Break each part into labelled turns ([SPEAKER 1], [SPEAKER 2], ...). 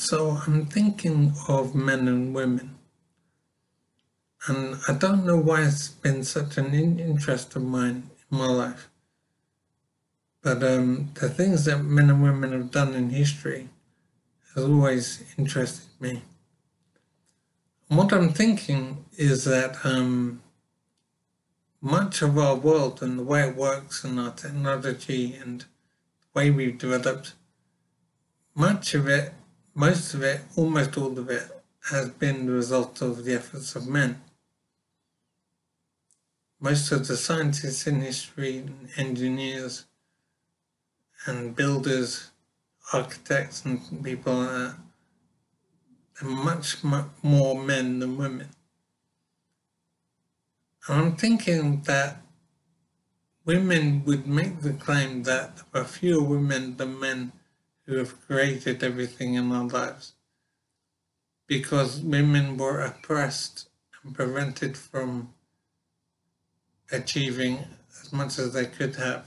[SPEAKER 1] So I'm thinking of men and women, and I don't know why it's been such an interest of mine in my life. But the things that men and women have done in history has always interested me. And what I'm thinking is that much of our world and the way it works and our technology and the way we've developed, much of it, most of it, almost all of it, has been the result of the efforts of men. Most of the scientists in history, engineers and builders, architects and people like that, are much more men than women. And I'm thinking that women would make the claim that there are fewer women than men who have created everything in our lives, because women were oppressed and prevented from achieving as much as they could have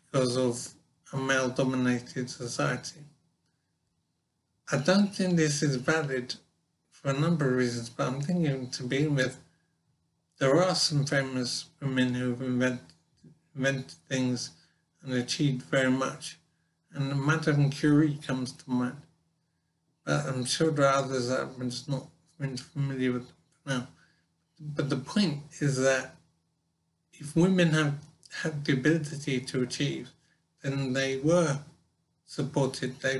[SPEAKER 1] because of a male-dominated society. I don't think this is valid for a number of reasons, but I'm thinking to begin with, there are some famous women who've invented things and achieved very much, and Madame Curie comes to mind. But I'm sure there are others that I'm just not familiar with now. But the point is that if women have the ability to achieve, then they were supported. They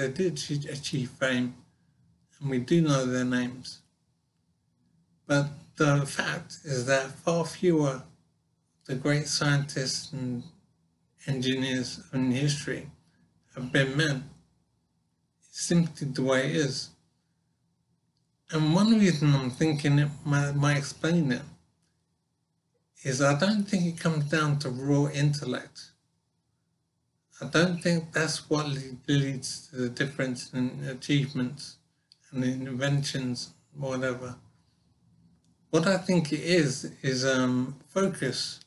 [SPEAKER 1] did achieve fame, and we do know their names. But the fact is that far fewer of the great scientists and engineers in history have been men. It's simply the way it is. And one reason I'm thinking it might explain it is I don't think it comes down to raw intellect. I don't think that's what leads to the difference in achievements and in inventions, whatever. What I think it is focus.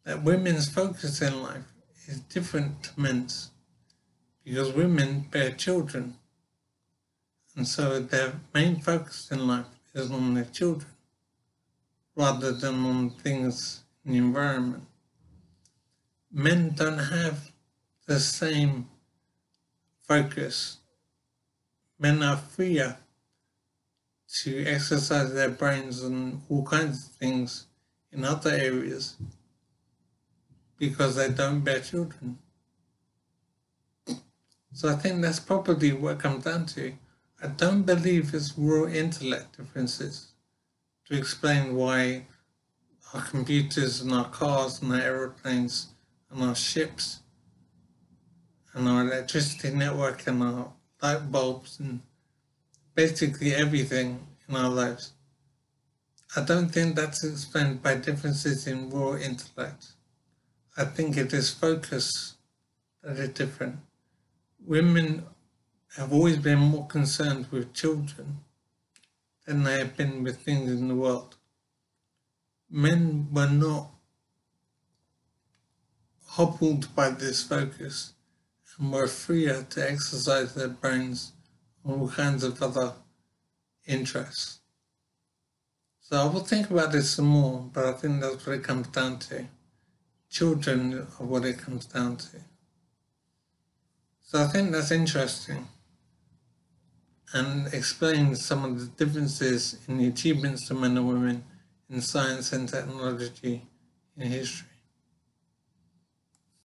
[SPEAKER 1] That women's focus in life is different to men's, because women bear children, and so their main focus in life is on their children, rather than on things in the environment. Men don't have the same focus. Men are freer to exercise their brains on all kinds of things in other areas because they don't bear children. So I think that's probably what it comes down to. I don't believe it's raw intellect differences to explain why our computers and our cars and our aeroplanes and our ships and our electricity network and our light bulbs and basically everything in our lives. I don't think that's explained by differences in raw intellect. I think it is focus that is different. Women have always been more concerned with children than they have been with things in the world. Men were not hobbled by this focus and were freer to exercise their brains on all kinds of other interests. So I will think about this some more, but I think that's what it comes down to. Children are what it comes down to. So I think that's interesting and explains some of the differences in the achievements of men and women in science and technology in history.